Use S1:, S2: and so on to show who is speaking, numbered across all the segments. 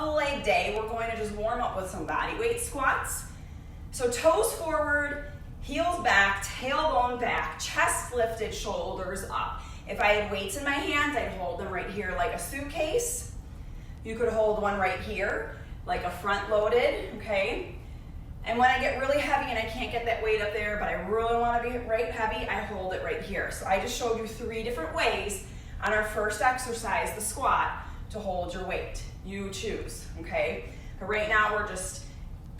S1: of leg day, we're going to just warm up with some body weight squats. So toes forward, heels back, tailbone back, chest lifted, shoulders up. If I had weights in my hands, I'd hold them right here like a suitcase. You could hold one right here, like a front loaded, okay? And when I get really heavy and I can't get that weight up there, but I really want to be right heavy, I hold it right here. So I just showed you 3 different ways on our first exercise, the squat, to hold your weight. You choose, okay? But right now we're just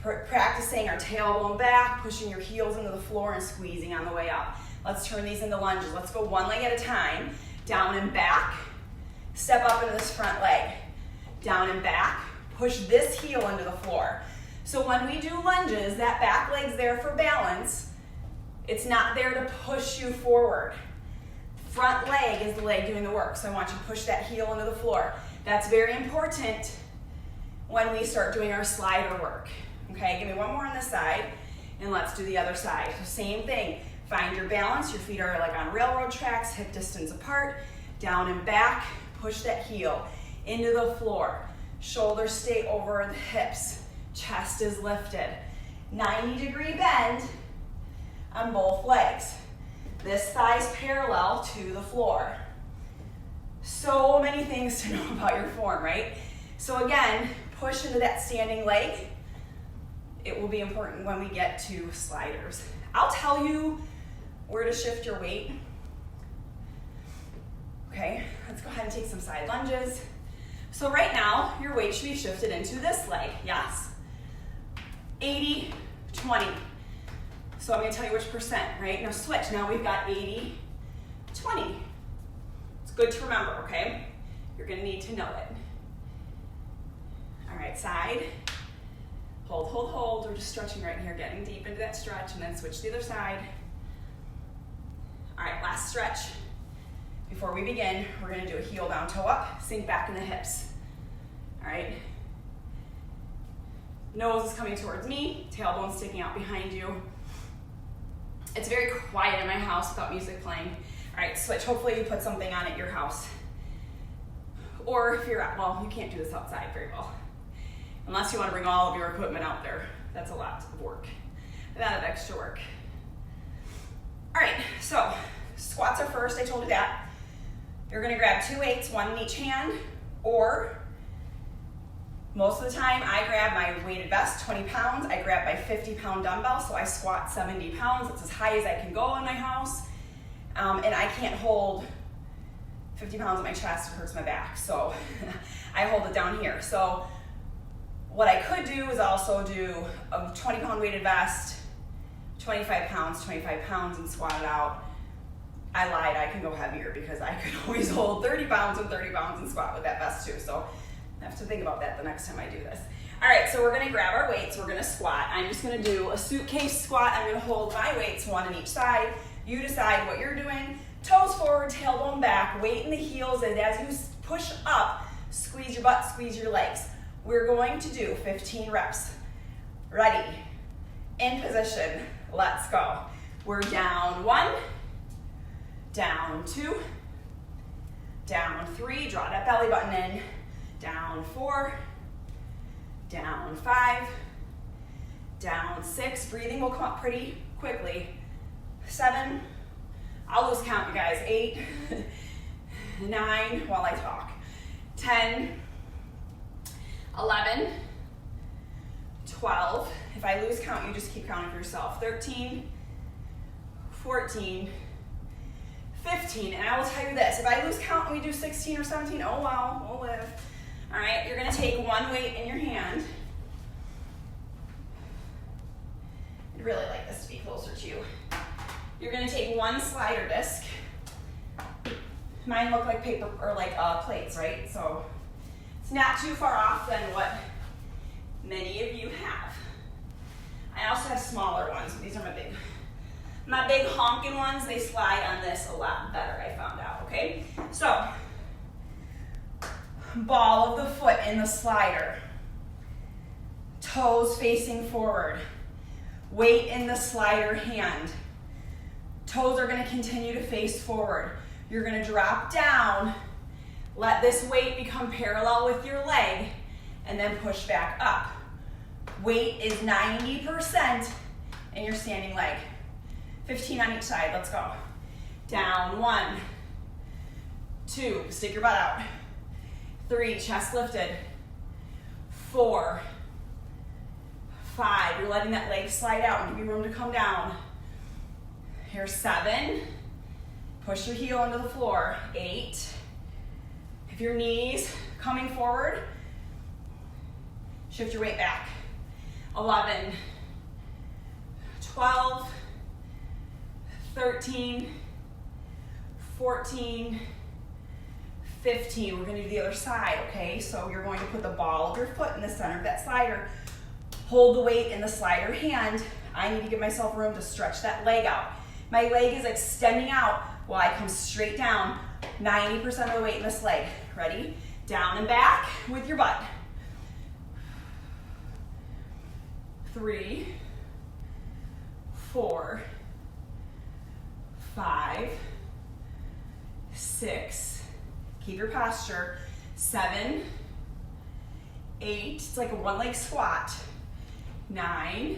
S1: practicing our tailbone back, pushing your heels into the floor and squeezing on the way up. Let's turn these into lunges. Let's go one leg at a time. Down and back. Step up into this front leg. Down and back. Push this heel into the floor. So when we do lunges, that back leg's there for balance. It's not there to push you forward. Front leg is the leg doing the work. So I want you to push that heel into the floor. That's very important when we start doing our slider work. Okay, give me one more on this side, and let's do the other side. So same thing, find your balance. Your feet are like on railroad tracks, hip distance apart, down and back, push that heel into the floor. Shoulders stay over the hips, chest is lifted. 90-degree bend on both legs. This thigh's parallel to the floor. So many things to know about your form, right? So again, push into that standing leg. It will be important when we get to sliders. I'll tell you where to shift your weight. Okay, let's go ahead and take some side lunges. So right now, your weight should be shifted into this leg, yes? 80, 20. So I'm gonna tell you which percent, right? Now switch, now we've got 80, 20. It's good to remember, okay? You're gonna need to know it. All right, side. Hold, hold, hold. We're just stretching right here, getting deep into that stretch, and then switch to the other side. All right, last stretch. Before we begin, we're gonna do a heel down, toe up, sink back in the hips. All right. Nose is coming towards me, tailbone sticking out behind you. It's very quiet in my house without music playing. All right, switch. Hopefully you put something on at your house. Or if you're well, you can't do this outside very well. Unless you want to bring all of your equipment out there. That's a lot of work. A lot of extra work. All right, so squats are first, I told you that. You're gonna grab 2 weights, one in each hand, or most of the time I grab my weighted vest, 20 pounds. I grab my 50-pound dumbbell, so I squat 70 pounds. That's as high as I can go in my house. And I can't hold 50 pounds on my chest, it hurts my back. So I hold it down here. So what I could do is also do a 20-pound weighted vest, 25 pounds, and squat it out. I lied, I can go heavier because I could always hold 30 pounds and squat with that vest too. So I have to think about that the next time I do this. All right, so we're gonna grab our weights, we're gonna squat. I'm just gonna do a suitcase squat. I'm gonna hold my weights, one on each side. You decide what you're doing. Toes forward, tailbone back, weight in the heels, and as you push up, squeeze your butt, squeeze your legs. We're going to do 15 reps. Ready, in position, let's go. We're down 1, down 2, down 3, draw that belly button in, down 4, down 5, down 6, breathing will come up pretty quickly, 7, I'll lose count you guys, 8, 9 while I talk, 10, 11, 12, if I lose count you just keep counting for yourself, 13, 14, 15, and I will tell you this, if I lose count and we do 16 or 17, oh well, we'll live. All right, you're gonna take one weight in your hand. I'd really like this to be closer to you. You're gonna take one slider disc. Mine look like paper, or like plates, right? So it's not too far off than what many of you have. I also have smaller ones, but these are my big honking ones. They slide on this a lot better, I found out, okay? So, ball of the foot in the slider. Toes facing forward. Weight in the slider hand. Toes are gonna continue to face forward. You're gonna drop down, let this weight become parallel with your leg, and then push back up. Weight is 90% in your standing leg. 15 on each side, let's go. Down, 1, 2, stick your butt out. 3, chest lifted. 4, 5, you're letting that leg slide out and give you room to come down. Here's 7, push your heel into the floor. 8, if your knees coming forward, shift your weight back. 11, 12, 13, 14, 15. We're gonna do the other side, okay? So you're going to put the ball of your foot in the center of that slider. Hold the weight in the slider hand. I need to give myself room to stretch that leg out. My leg is extending out while I come straight down. 90% of the weight in this leg. Ready? Down and back with your butt. 3, 4, 5, 6, keep your posture, 7, 8, it's like a one leg squat, 9,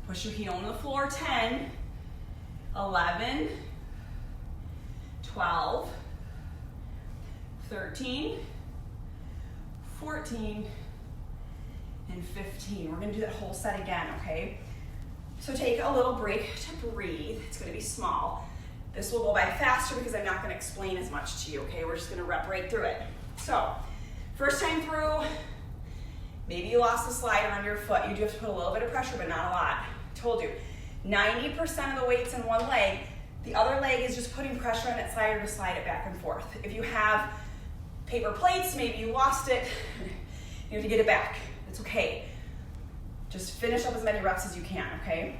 S1: push your heel on the floor, 10, 11, 12, 13, 14, and 15. We're gonna do that whole set again, okay? So take a little break to breathe. It's gonna be small. This will go by faster because I'm not gonna explain as much to you, okay? We're just gonna rep right through it. So, first time through, maybe you lost the slider under your foot. You do have to put a little bit of pressure, but not a lot. I told you, 90% of the weight's in one leg. The other leg is just putting pressure on that slider to slide it back and forth. If you have paper plates, maybe you lost it, you have to get it back. It's okay. Just finish up as many reps as you can, okay?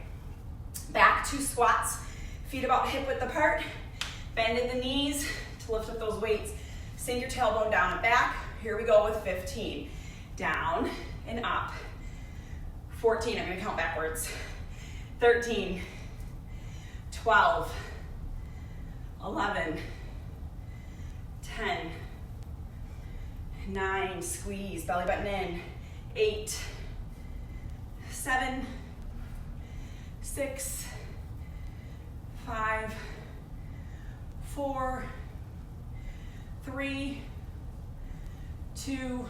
S1: Back to squats, feet about hip width apart, bend in the knees to lift up those weights. Sink your tailbone down and back. Here we go with 15. Down and up. 14, I'm gonna count backwards. 13, 12, 11, 10, 9, squeeze, belly button in, 8, 7, 6, 5, 4, 3, 2,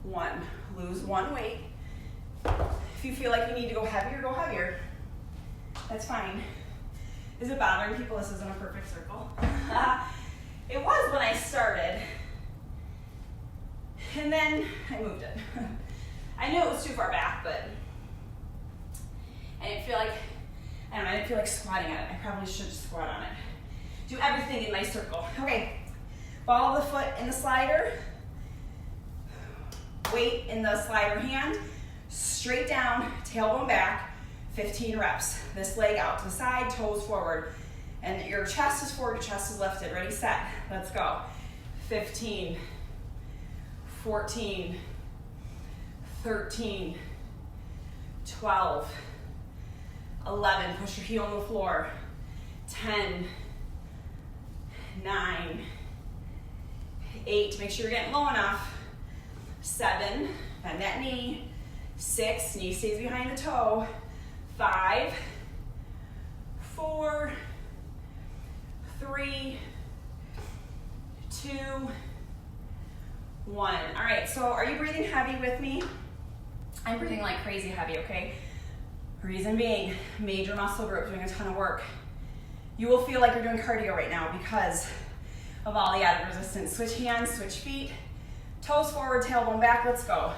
S1: 1. Lose one weight. If you feel like you need to go heavier, go heavier. That's fine. Is it bothering people this isn't a perfect circle? It was when I started. And then I moved it. I knew it was too far back, but I didn't feel like, I didn't feel like squatting on it. I probably should squat on it. Do everything in my circle. Okay, ball of the foot in the slider, weight in the slider hand, straight down, tailbone back, 15 reps. This leg out to the side, toes forward. And your chest is forward, your chest is lifted. Ready, set, let's go. 15, 14, 13, 12, 11, push your heel on the floor, 10, 9, 8, make sure you're getting low enough, 7, bend that knee, 6, knee stays behind the toe, 5, 4, 3, 2, 1. All right, so are you breathing heavy with me? I'm breathing like crazy heavy, okay? Reason being, major muscle group doing a ton of work. You will feel like you're doing cardio right now because of all the added resistance. Switch hands, switch feet, toes forward, tailbone back, let's go.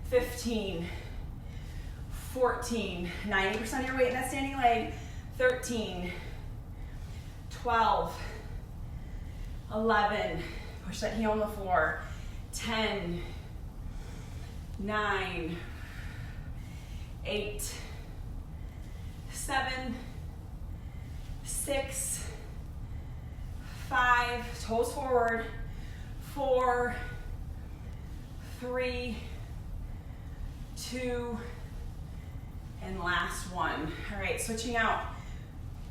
S1: 15, 14, 90% of your weight in that standing leg, 13, 12, 11, push that heel on the floor, 10, 9, 8, 7, 6, 5, toes forward, 4, 3, 2, and last one. All right, switching out.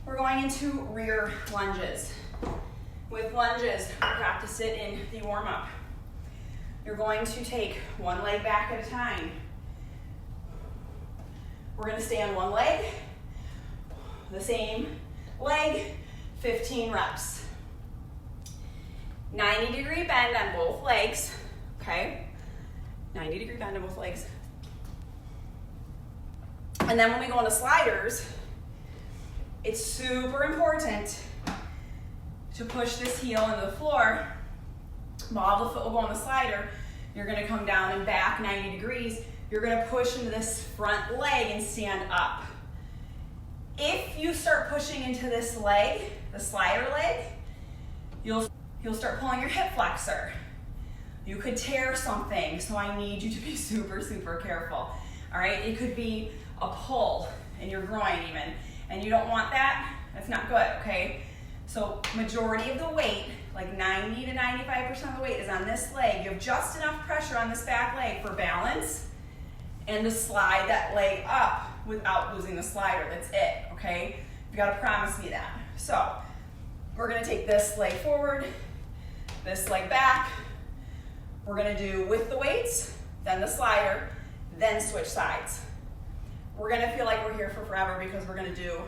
S1: We're going into rear lunges. With lunges, we practice it in the warm-up. You're going to take one leg back at a time. We're going to stay on one leg, the same leg, 15 reps. 90-degree bend on both legs, okay? 90-degree bend on both legs. And then when we go into sliders, it's super important to push this heel into the floor. Ball of the foot will go on the slider. You're gonna come down and back 90 degrees. You're gonna push into this front leg and stand up. If you start pushing into this leg, the slider leg, you'll start pulling your hip flexor. You could tear something, so I need you to be super, super careful. All right, it could be a pull in your groin even, and you don't want that. That's not good, okay? So majority of the weight, like 90 to 95% of the weight is on this leg. You have just enough pressure on this back leg for balance and to slide that leg up without losing the slider. That's it, okay? You gotta promise me that. So we're gonna take this leg forward, this leg back. We're gonna do with the weights, then the slider, then switch sides. We're gonna feel like we're here for forever because we're gonna do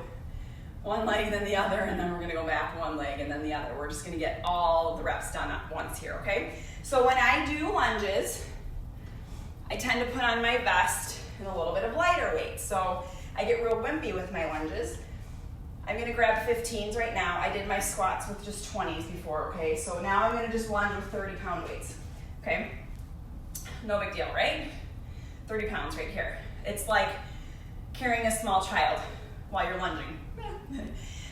S1: one leg, then the other, and then we're gonna go back one leg and then the other. We're just gonna get all of the reps done at once here, okay? So when I do lunges, I tend to put on my vest and a little bit of lighter weight. So I get real wimpy with my lunges. I'm gonna grab 15s right now. I did my squats with just 20s before, okay? So now I'm gonna just lunge with 30-pound weights, okay? No big deal, right? 30 pounds right here. It's like carrying a small child while you're lunging.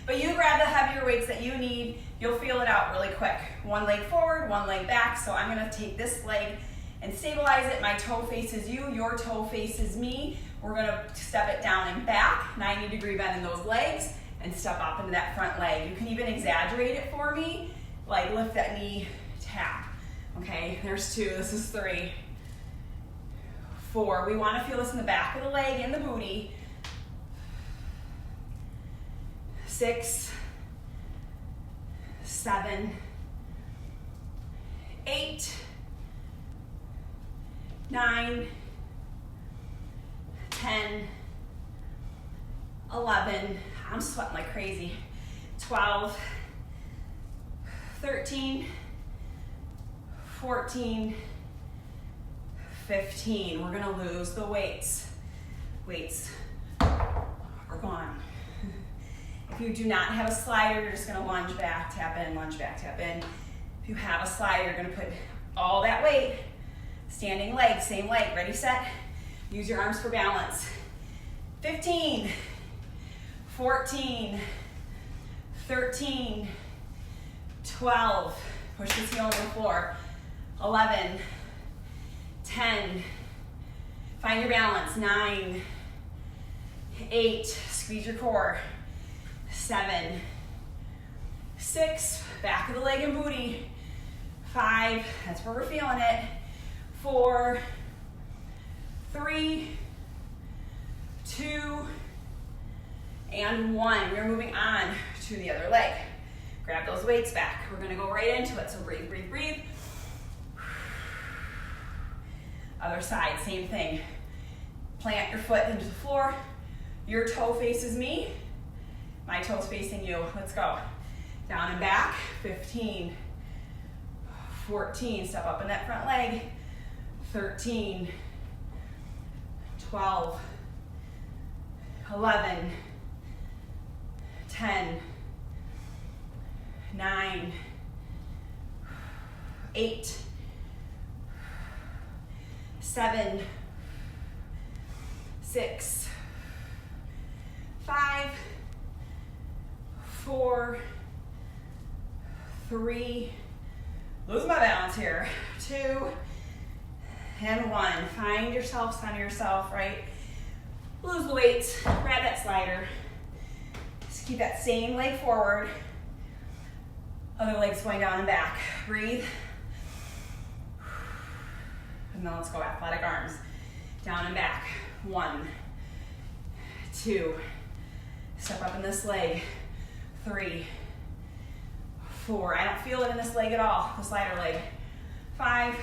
S1: But you grab the heavier weights that you need, you'll feel it out really quick. One leg forward, one leg back. So I'm gonna take this leg and stabilize it. My toe faces you, your toe faces me. We're gonna step it down and back, 90-degree bend in those legs, and step up into that front leg. You can even exaggerate it for me, like lift that knee, tap. Okay, there's 2, this is 3, 4. We wanna feel this in the back of the leg and the booty. 6, 7, 8, 9, 10, 11, I'm sweating like crazy, 12, 13, 14, 15. We're gonna lose the weights. Weights are gone. If you do not have a slider, you're just gonna lunge back, tap in, lunge back, tap in. If you have a slider, you're gonna put all that weight, standing leg, same leg, ready, set. Use your arms for balance. 15, 14, 13, 12, push this heel over the floor, 11, 10, find your balance, 9, 8, squeeze your core, 7, 6, back of the leg and booty, 5, that's where we're feeling it, 4, 3, 2, and 1. We're moving on to the other leg. Grab those weights back. We're gonna go right into it, so breathe, breathe, breathe. Other side, same thing. Plant your foot into the floor. Your toe faces me. My toe's facing you. Let's go. Down and back, 15, 14, step up in that front leg, 13, 12, 11, 10, 9, 8, 7, 6, 5, 4, 3, lose my balance here, 2, and 1. Find yourself, center yourself, right? Lose the weights, grab that slider. Just keep that same leg forward. Other leg's going down and back. Breathe. And then let's go athletic arms. Down and back. 1, 2, step up in this leg. 3, 4, I don't feel it in this leg at all, the slider leg. 5,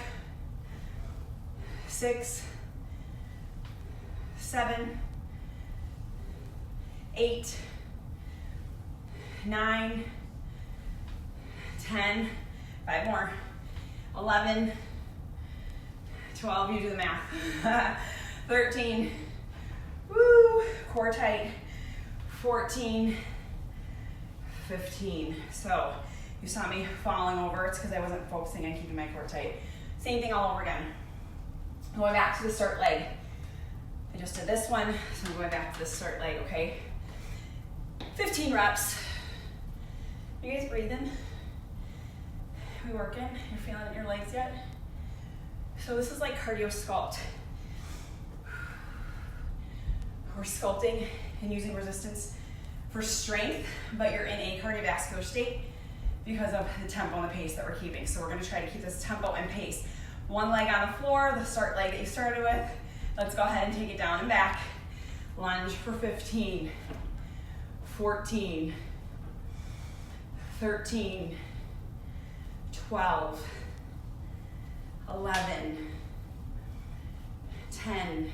S1: 6, 7, 8, 9, 10, 5 more, 11, 12, you do the math, 13, woo, core tight, 14, 15. So you saw me falling over, it's because I wasn't focusing on keeping my core tight. Same thing all over again. Going back to the start leg. I just did this one, so I'm going back to the start leg, okay? 15 reps. You guys breathing? We working? You're feeling it in your legs yet? So this is like cardio sculpt. We're sculpting and using resistance for strength, but you're in a cardiovascular state because of the tempo and the pace that we're keeping. So we're gonna try to keep this tempo and pace. One leg on the floor, the start leg that you started with. Let's go ahead and take it down and back. Lunge for 15, 14, 13, 12, 11, 10,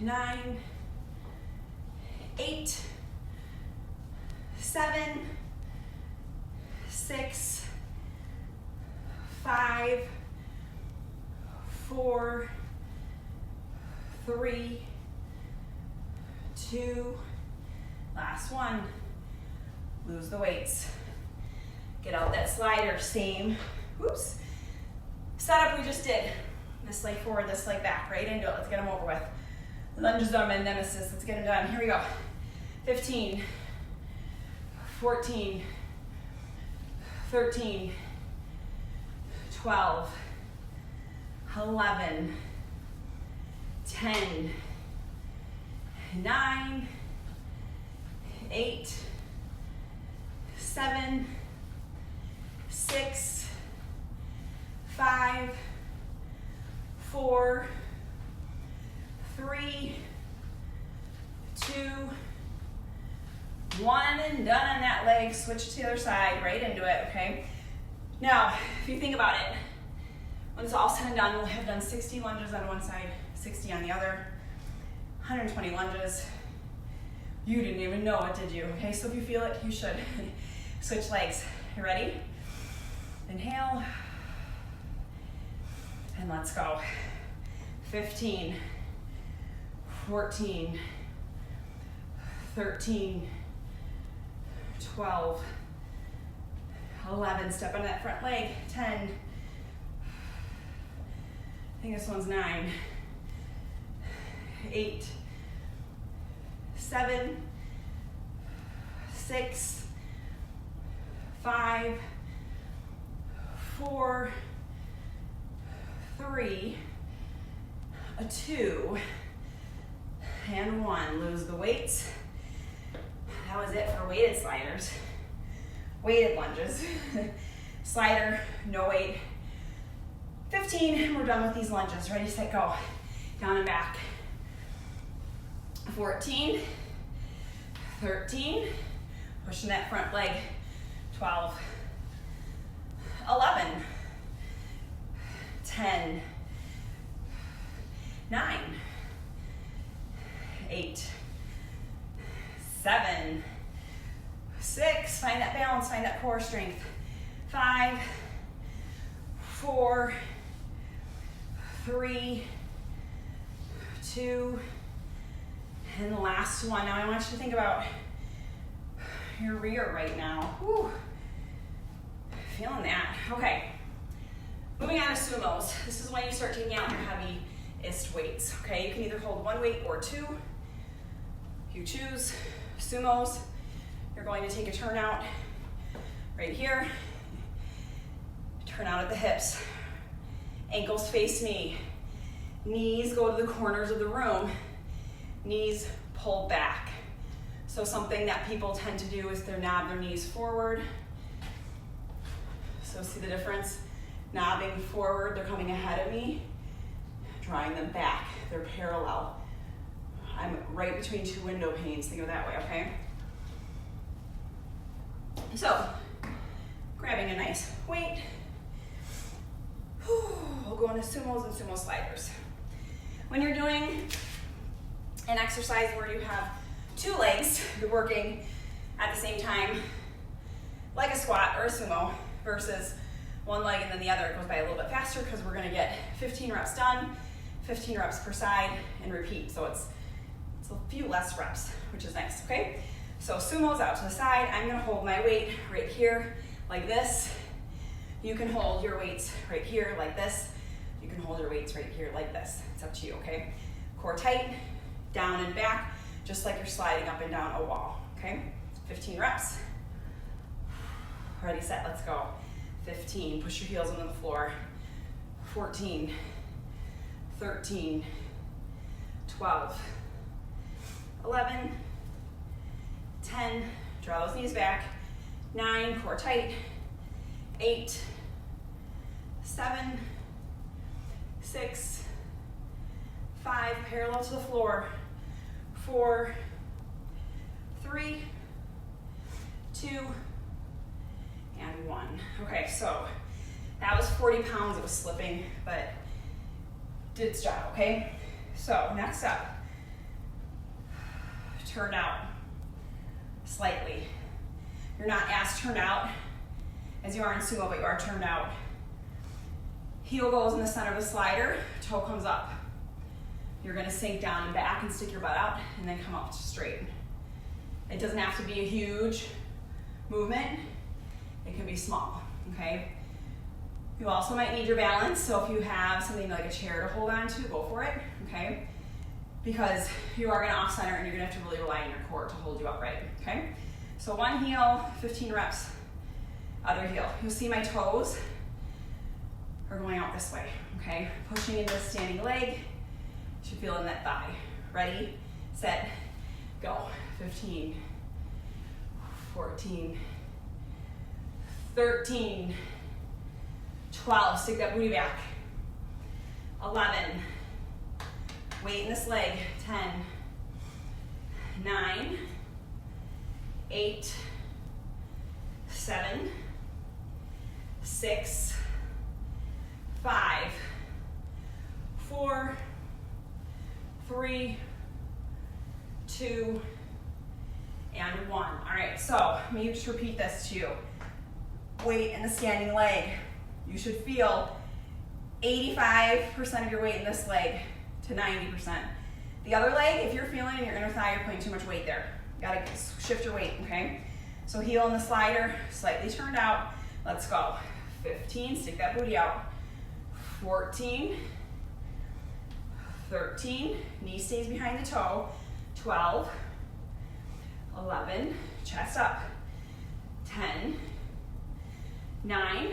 S1: 9, 8, 7, 6, 5, 4, 3, 2, last one. Lose the weights. Get out that slider, same, whoops, setup we just did. This leg forward, this leg back, right into it. Let's get them over with. Lunges are my nemesis. Let's get them done. Here we go. 15, 14, 13, 12, 11, 10, 9, 8, 7, 6, 5, 4, 3, 2, 1, and done on that leg. Switch to the other side, right into it, okay? Now, if you think about it, when it's all said and done, we'll have done 60 lunges on one side, 60 on the other, 120 lunges. You didn't even know it, did you? Okay, so if you feel it, you should. Switch legs. You ready? Inhale. And let's go. 15, 14, 13, 12, 11, step on that front leg, 10, I think this one's 9, 8, 7, 6, 5, 4, 3, 2, and 1. Lose the weights. That was it for weighted sliders. Weighted lunges. Slider, no weight. 15, we're done with these lunges. Ready, set, go. Down and back. 14, 13, pushing that front leg. 12, 11, 10, 9, 8, 7, 6, find that balance, find that core strength. 5, 4, 3, 2, and the last one. Now I want you to think about your rear right now. Whew. Feeling that. Okay. Moving on to sumos. This is when you start taking out your heaviest weights. Okay, you can either hold one weight or two. You choose. Sumos, you're going to take a turnout right here. Turn out at the hips. Ankles face me. Knees go to the corners of the room. Knees pull back. So something that people tend to do is they knob their knees forward. So see the difference? Knobbing forward, they're coming ahead of me. Drawing them back, they're parallel. I'm right between two window panes, think of it that way, okay? So, grabbing a nice weight. We'll go into sumos and sumo sliders. When you're doing an exercise where you have two legs, you're working at the same time, like a squat or a sumo, versus one leg and then the other. It goes by a little bit faster because we're gonna get 15 reps done, 15 reps per side, and repeat. So it's a few less reps, which is nice, okay? So sumos out to the side. I'm gonna hold my weight right here like this. You can hold your weights right here like this. You can hold your weights right here like this. It's up to you, okay? Core tight, down and back, just like you're sliding up and down a wall, okay? 15 reps. Ready, set, let's go. 15, push your heels into the floor. 14, 13, 12, 11, 10, draw those knees back. 9, core tight. 8, 7, 6, 5, parallel to the floor. 4, 3, 2, and 1. Okay, so that was 40 pounds. It was slipping, but did its job, okay? So next up, turn out slightly. You're not as turned out as you are in sumo, but you are turned out. Heel goes in the center of the slider, toe comes up. You're gonna sink down and back and stick your butt out and then come up straight. It doesn't have to be a huge movement. It can be small, okay? You also might need your balance, so if you have something like a chair to hold on to, go for it, okay? Because you are gonna off center and you're gonna have to really rely on your core to hold you upright, okay? So one heel, 15 reps, other heel. You'll see my toes are going out this way, okay? Pushing into the standing leg, you should feel in that thigh. Ready, set, go. 15, 14, 13, 12, stick that booty back. 11, weight in this leg. 10, 9, 8, 7, 6, 5, 4, 3, 2, and 1. All right, so maybe just repeat this too. Weight in the standing leg. You should feel 85% of your weight in this leg to 90%. The other leg, if you're feeling in your inner thigh, you're putting too much weight there. You gotta shift your weight, okay? So heel in the slider, slightly turned out. Let's go. 15, stick that booty out. 14, 13, knee stays behind the toe. 12, 11, chest up. 10, 9,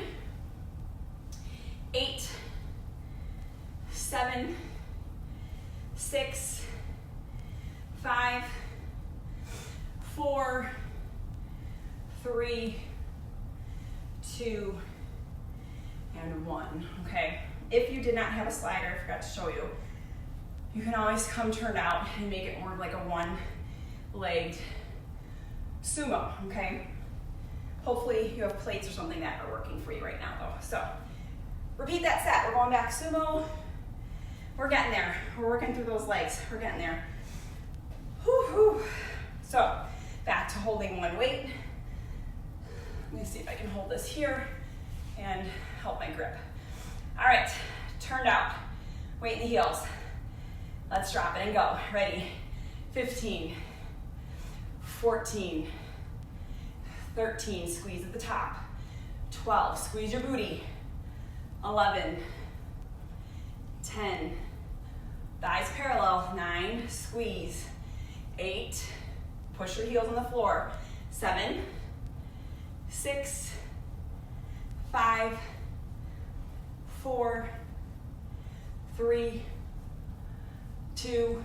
S1: 8, 7, 6, 5, 4, 3, 2, and 1. Okay, if you did not have a slider, I forgot to show you, you can always come turned out and make it more like a one-legged sumo, okay? Hopefully you have plates or something that are working for you right now though. So repeat that set. We're going back sumo. We're getting there. We're working through those legs. We're getting there. Whew, whew. So back to holding one weight. Let me see if I can hold this here and help my grip. All right, turned out. Weight in the heels. Let's drop it and go. Ready? 15, 14, 13, squeeze at the top. 12, squeeze your booty. 11, 10, thighs parallel. 9, squeeze. 8, push your heels on the floor. 7, 6, 5, 4, 3, 2,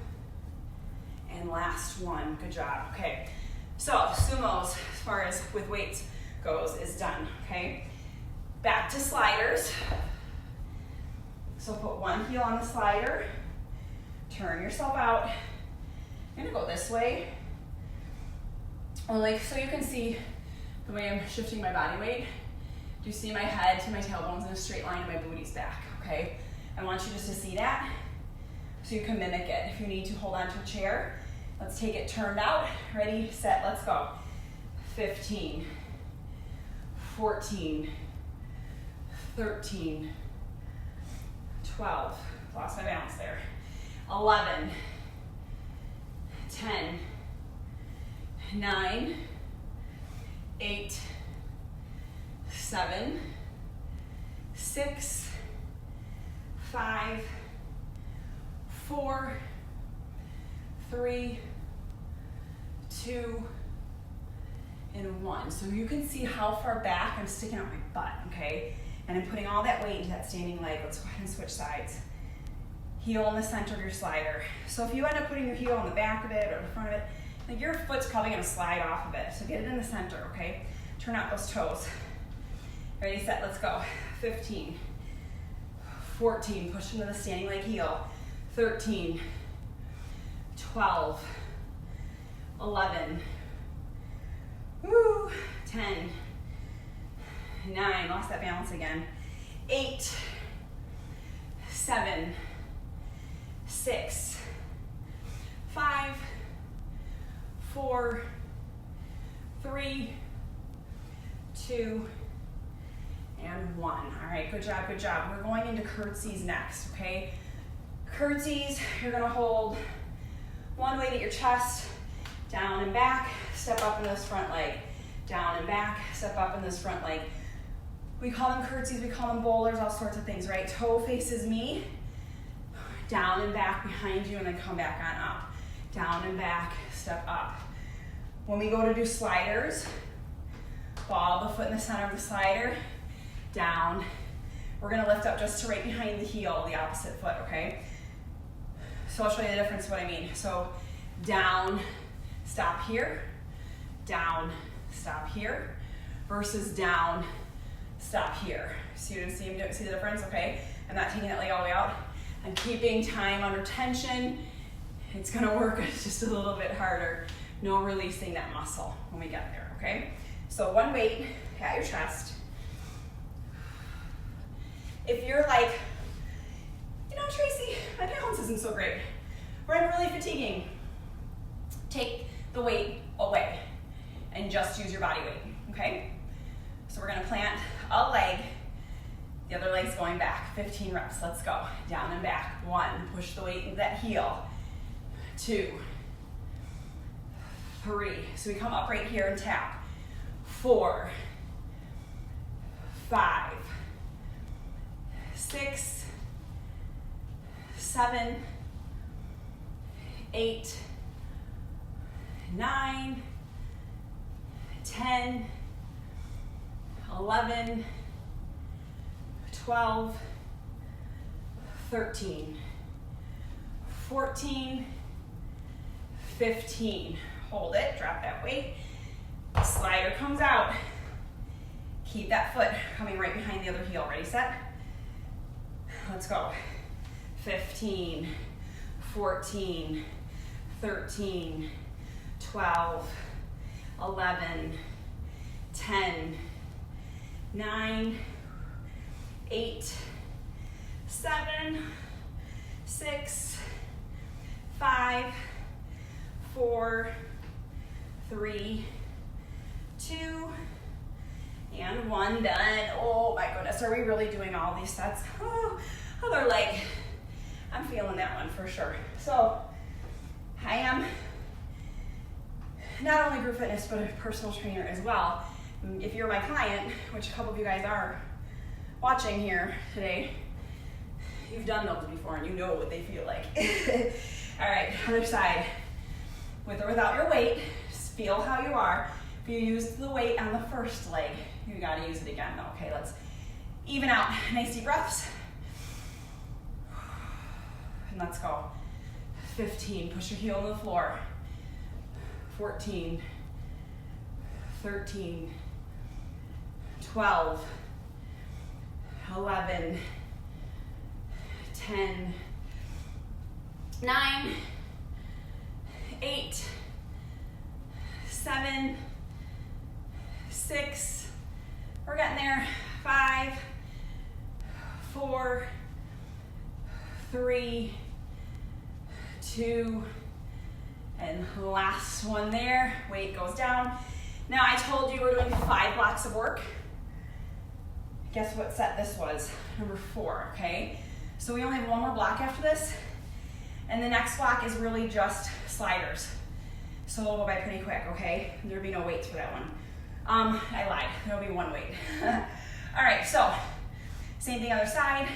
S1: and last one. Good job. Okay, so sumos, as far as with weights goes, is done. Okay, back to sliders. So put one heel on the slider, turn yourself out. I'm gonna go this way, only so you can see the way I'm shifting my body weight. Do you see my head to my tailbones in a straight line and my booty's back, okay? I want you just to see that so you can mimic it. If you need to hold on to a chair, let's take it turned out. Ready, set, let's go. 15, 14, 13, 12, lost my balance there. 11, 10, 9, 8, 7, 6, 5, 4, 3, 2, and 1. So you can see how far back I'm sticking out my butt, okay? And I'm putting all that weight into that standing leg. Let's go ahead and switch sides. Heel in the center of your slider. So if you end up putting your heel on the back of it or the front of it, like your foot's probably gonna slide off of it. So get it in the center, okay? Turn out those toes. Ready, set, let's go. 15, 14, push into the standing leg heel. 13, 12, 11, 10, 9, lost that balance again. 8, 7, 6, 5, 4, 3, 2, and 1. All right, good job, good job. We're going into curtsies next, okay? Curtsies, you're gonna hold one weight at your chest, down and back, step up in this front leg, down and back, step up in this front leg. We call them curtsies, we call them bowlers, all sorts of things, right? Toe faces me, down and back behind you, and then come back on up. Down and back, step up. When we go to do sliders, ball the foot in the center of the slider, down. We're gonna lift up just to right behind the heel, the opposite foot, okay? So I'll show you the difference of what I mean. So down, stop here, down, stop here, versus down, stop here. See the difference, okay? I'm not taking that leg all the way out. I'm keeping time under tension. It's gonna work just a little bit harder. No releasing that muscle when we get there, okay? So one weight at your chest. If you're like, you know, Tracy, my balance isn't so great, or I'm really fatiguing, take the weight away and just use your body weight, okay? So we're gonna plant a leg, the other leg's going back, 15 reps, let's go. Down and back, 1, push the weight into that heel, 2, 3, so we come up right here and tap, 4, 5, 6, 7, 8, 9, 10, 11, 12, 13, 14, 15. Hold it, drop that weight. Slider comes out. Keep that foot coming right behind the other heel. Ready, set? Let's go. 15, 14, 13, 12, 11, 10, 9, 8, 7, 6, 5, 4, 3, 2, and 1. Done. Oh my goodness, are we really doing all these sets? Oh, other leg. I'm feeling that one for sure. So I am not only group fitness, but a personal trainer as well. If you're my client, which a couple of you guys are watching here today, you've done those before and you know what they feel like. All right, other side. With or without your weight, just feel how you are. If you used the weight on the first leg, you gotta use it again though. Okay, let's even out. Nice deep breaths. And let's go. 15, push your heel to the floor. 14, 13, 12, 11, 10, 9, 8, 7, 6, we're getting there, 5, 4, 3, 2, and last one there. Weight goes down. Now I told you we're doing 5 blocks of work. Guess what set this was? Number 4, okay? So we only have one more block after this, and the next block is really just sliders. So it'll go by pretty quick, okay? There'll be no weights for that one. I lied, there'll be one weight. All right, so same thing other side,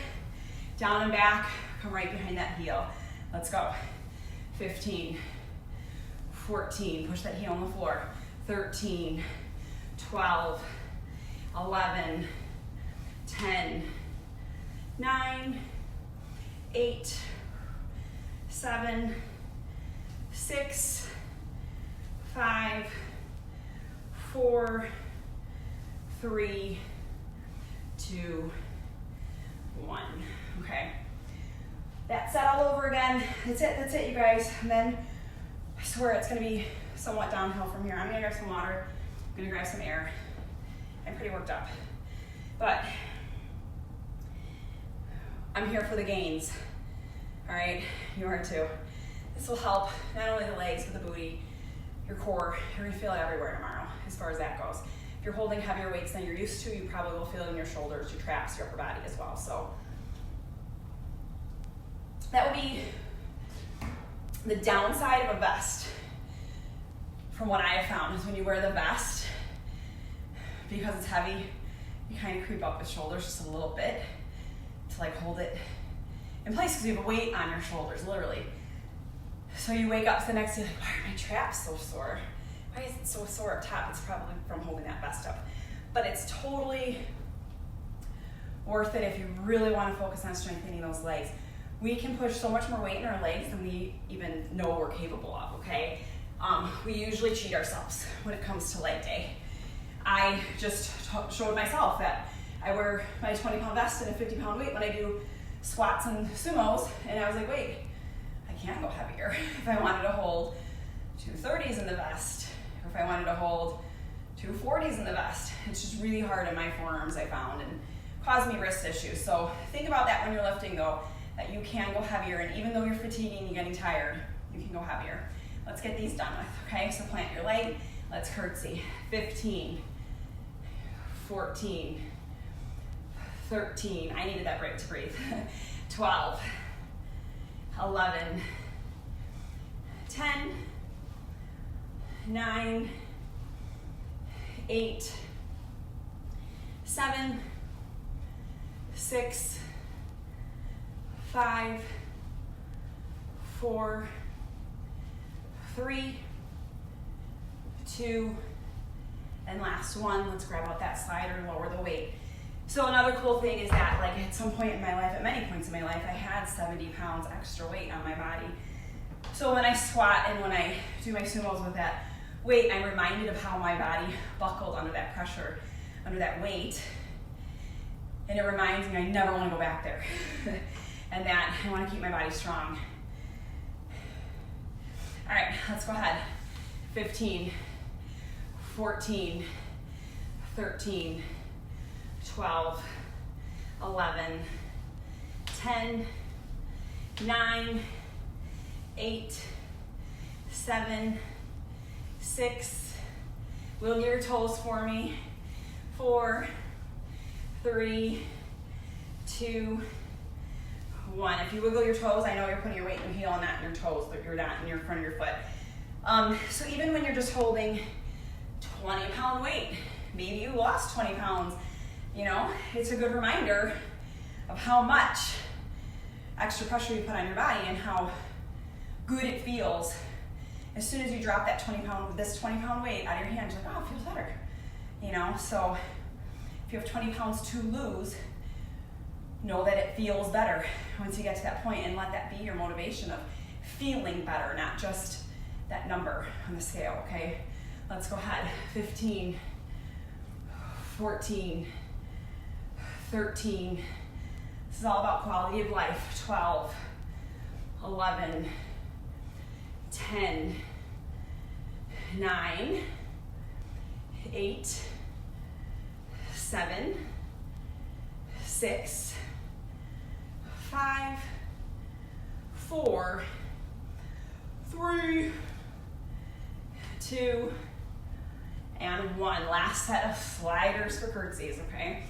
S1: down and back, come right behind that heel. Let's go. 15, 14, push that heel on the floor. 13, 12, 11, 10, 9, 8, 7, 6, 5, 4, 3, 2, 1. Okay. That set all over again. That's it, you guys. And then I swear it's gonna be somewhat downhill from here. I'm gonna grab some water. I'm gonna grab some air. I'm pretty worked up, but I'm here for the gains. All right, you are too. This will help not only the legs, but the booty, your core. You're gonna feel it everywhere tomorrow as far as that goes. If you're holding heavier weights than you're used to, you probably will feel it in your shoulders, your traps, your upper body as well. So that would be the downside of a vest. From what I have found is when you wear the vest, because it's heavy, you kind of creep up the shoulders just a little bit to like hold it in place because you have a weight on your shoulders, literally. So you wake up the next day like, why are my traps so sore? Why is it so sore up top? It's probably from holding that vest up. But it's totally worth it if you really want to focus on strengthening those legs. We can push so much more weight in our legs than we even know we're capable of, okay? We usually cheat ourselves when it comes to leg day. I just showed myself that I wear my 20-pound vest and a 50-pound weight when I do squats and sumos, and I was like, wait, I can't go heavier. If I wanted to hold 230s in the vest, or if I wanted to hold 240s in the vest, it's just really hard in my forearms, I found, and caused me wrist issues. So think about that when you're lifting, though, that you can go heavier, and even though you're fatiguing, you're getting tired, you can go heavier. Let's get these done with, okay? So plant your leg, let's curtsy. 15, 14, 13, I needed that break to breathe. 12, 11, 10, 9, 8, 7, 6, 5, 4, 3, 2, and last one. Let's grab out that slider and lower the weight. So another cool thing is that, like, at some point in my life, at many points in my life, I had 70 pounds extra weight on my body. So when I squat and when I do my sumos with that weight, I'm reminded of how my body buckled under that pressure, under that weight. And it reminds me I never want to go back there. And that I want to keep my body strong. All right, let's go ahead. 15, 14, 13, 12, 11, 10, 9, 8, 7, 6, wiggle your toes for me. 4, 3, 2, 1. If you wiggle your toes, I know you're putting your weight in your heel and not in your toes, but you're not in your front of your foot. So even when you're just holding 20-pound weight, maybe you lost 20 pounds, you know, it's a good reminder of how much extra pressure you put on your body and how good it feels. As soon as you drop that 20-pound weight out of your hand, you're like, oh, it feels better. You know, so if you have 20 pounds to lose, know that it feels better once you get to that point, and let that be your motivation of feeling better, not just that number on the scale, okay? Let's go ahead. 15, 14, 13. This is all about quality of life. 12, 11, 10, 9, 8, 7, 6, 5, 4, 3, 2, and 1. Last set of sliders for curtsies, okay?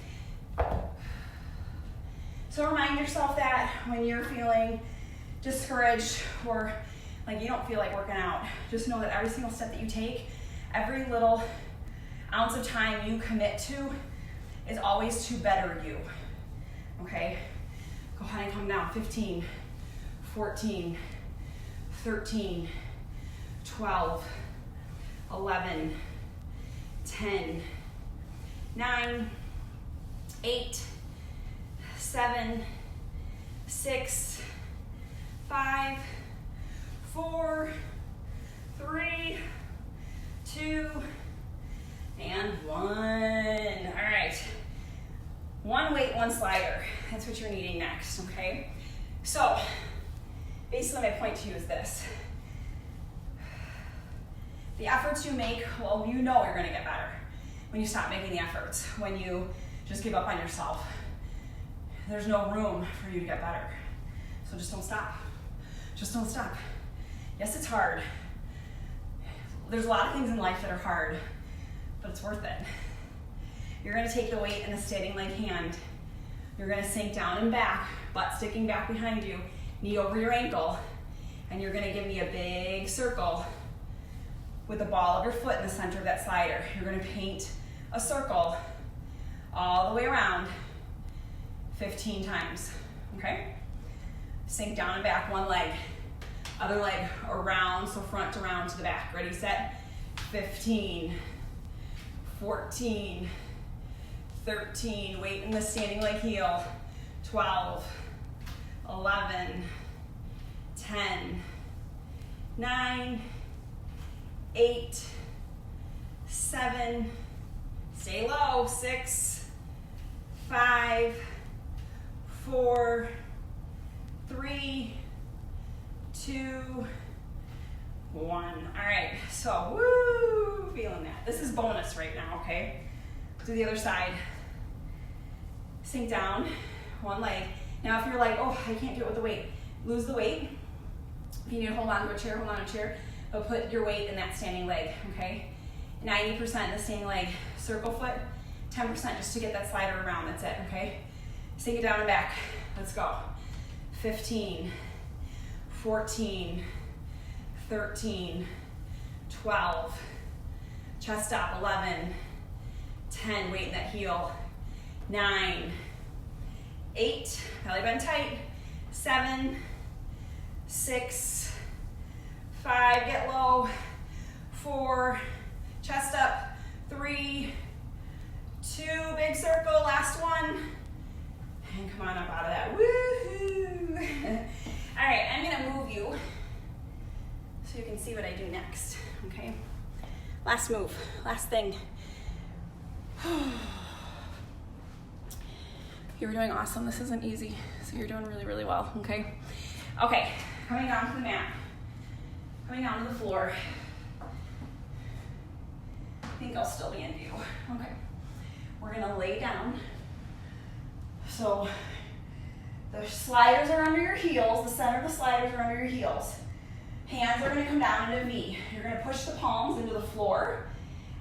S1: So remind yourself that when you're feeling discouraged or like you don't feel like working out, just know that every single step that you take, every little ounce of time you commit to is always to better you, okay? Go ahead and come down. 15, 14, 13, 12, 11, 10, 9, 8, 7, 6, 5, 4, 3, 2, and 1. All right. One weight, one slider. That's what you're needing next, okay? So, basically my point to you is this. The efforts you make, well, you know you're gonna get better when you stop making the efforts, when you just give up on yourself. There's no room for you to get better. So just don't stop. Just don't stop. Yes, it's hard. There's a lot of things in life that are hard, but it's worth it. You're gonna take the weight in the standing leg hand. You're gonna sink down and back, butt sticking back behind you, knee over your ankle, and you're gonna give me a big circle with the ball of your foot in the center of that slider. You're gonna paint a circle all the way around 15 times, okay? Sink down and back, one leg. Other leg around, so front to round to the back. Ready, set, 15, 14, 13, weight in the standing leg heel, 12, 11, 10, 9, 8, 7, stay low, 6, 5, 4, 3, 2, 1. All right, so woo, feeling that. This is bonus right now, okay? Do the other side. Sink down, one leg. Now if you're like, oh, I can't do it with the weight, lose the weight. If you need to hold on to a chair, hold on to a chair, but put your weight in that standing leg, okay? 90% in the standing leg, circle foot, 10% just to get that slider around, that's it, okay? Sink it down and back, let's go. 15, 14, 13, 12, chest up, 11, 10, weight in that heel, 9, 8, belly button tight, 7, 6, 5, get low, 4, chest up, 3, 2, big circle, last one, and come on up out of that, woohoo! All right, I'm gonna move you so you can see what I do next, okay? Last move, last thing. You were doing awesome, this isn't easy, so you're doing really, really well, okay? Okay, coming down to the mat, coming down to the floor. I think I'll still be in view, okay. We're gonna lay down. So the sliders are under your heels, the center of the sliders are under your heels. Hands are gonna come down into a V. You're gonna push the palms into the floor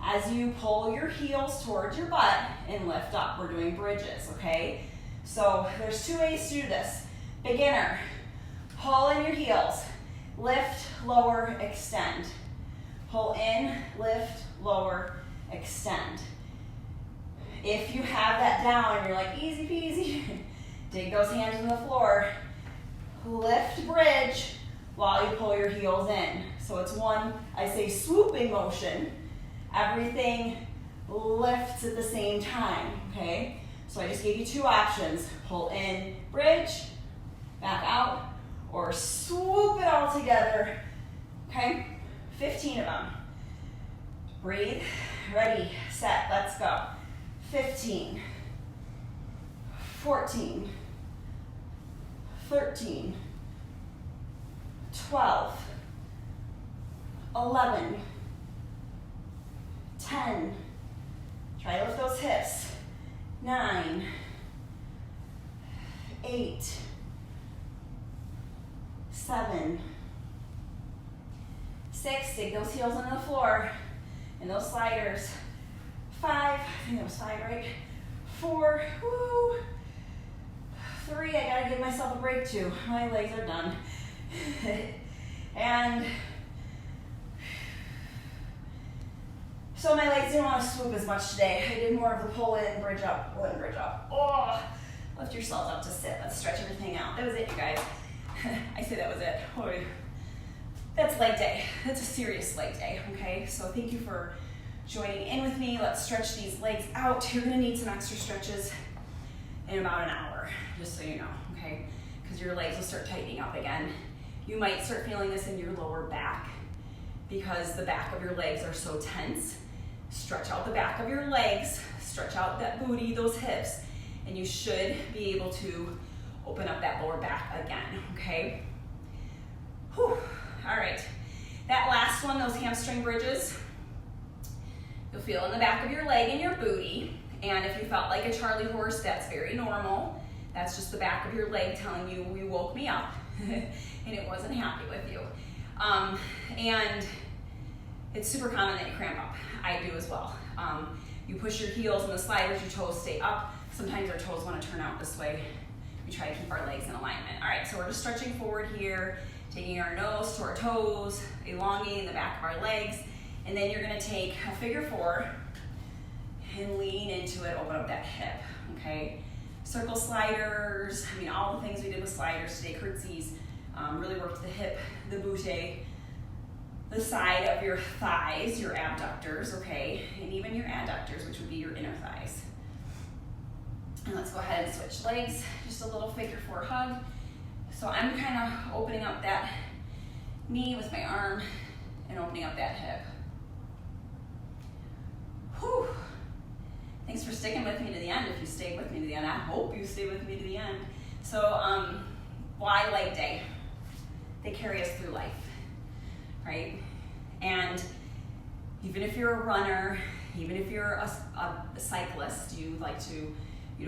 S1: as you pull your heels towards your butt and lift up. We're doing bridges, okay? So there's 2 ways to do this. Beginner, pull in your heels, lift, lower, extend. Pull in, lift, lower, extend. If you have that down and you're like, easy peasy, dig those hands in the floor, lift, bridge, while you pull your heels in. So it's one, I say, swooping motion. Everything lifts at the same time, okay? So I just gave you 2 options. Pull in, bridge, back out, or swoop it all together, okay? 15 of them. Breathe, ready, set, let's go. 15, 14, 13, 12, 11, 10, try to lift those hips, 9, 8, 7, 6, dig those heels into the floor and those sliders. 5, I think that was 5, right? 4, woo. 3, I gotta give myself a break too. My legs are done. And so my legs didn't want to swoop as much today. I did more of the pull in, bridge up, pull in, bridge up. Oh, lift yourselves up to sit. Let's stretch everything out. That was it, you guys. I say that was it. Oy. That's leg day. That's a serious leg day, okay? So thank you for joining in with me. Let's stretch these legs out. You're gonna need some extra stretches in about an hour, just so you know, okay? Because your legs will start tightening up again. You might start feeling this in your lower back because the back of your legs are so tense. Stretch out the back of your legs, stretch out that booty, those hips, and you should be able to open up that lower back again, okay? Whew. All right, that last one, those hamstring bridges, you'll feel in the back of your leg and your booty, and if you felt like a Charlie horse, that's very normal. That's just the back of your leg telling you, you woke me up, and it wasn't happy with you. And it's super common that you cramp up. I do as well. You push your heels and the sliders, your toes stay up. Sometimes our toes want to turn out this way. We try to keep our legs in alignment. All right, so we're just stretching forward here, taking our nose to our toes, elongating the back of our legs, and then you're gonna take a figure 4 and lean into it, open up that hip, okay? Circle sliders, I mean, all the things we did with sliders today, curtsies, really worked the hip, the butte, the side of your thighs, your abductors, okay? And even your adductors, which would be your inner thighs. And let's go ahead and switch legs, just a little figure 4 hug. So I'm kind of opening up that knee with my arm and opening up that hip. Whew. Thanks for sticking with me to the end. If you stayed with me to the end, I hope you stay with me to the end. So why leg day? They carry us through life, right? And even if you're a runner, even if you're a cyclist, you like to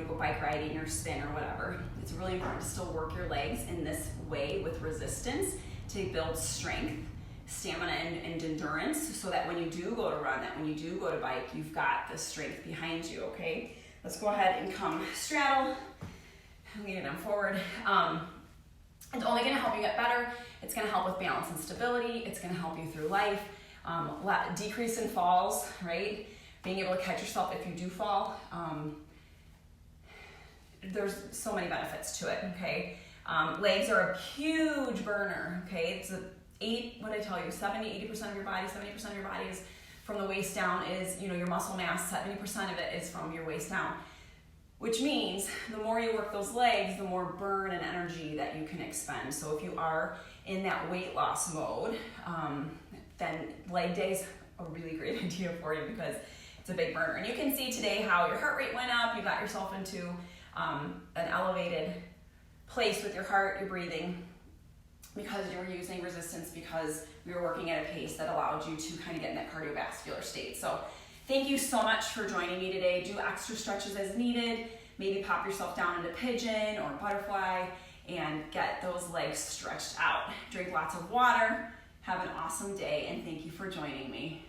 S1: go bike riding or spin or whatever, it's really important to still work your legs in this way with resistance to build strength, stamina, and endurance, so that when you do go to run, that when you do go to bike, you've got the strength behind you, okay? Let's go ahead and come straddle, lean it down forward. It's only gonna help you get better. It's gonna help with balance and stability. It's gonna help you through life. Decrease in falls, right? Being able to catch yourself if you do fall. There's so many benefits to it, okay? Legs are a huge burner, okay? It's 70-80% of your body, 70% of your body is from the waist down is, your muscle mass, 70% of it is from your waist down. Which means the more you work those legs, the more burn and energy that you can expend. So if you are in that weight loss mode, then leg day's a really great idea for you because it's a big burner. And you can see today how your heart rate went up, you got yourself into an elevated place with your heart, your breathing, because you were using resistance, because we were working at a pace that allowed you to kind of get in that cardiovascular state. So thank you so much for joining me today. Do extra stretches as needed. Maybe pop yourself down into pigeon or butterfly and get those legs stretched out. Drink lots of water. Have an awesome day, and thank you for joining me.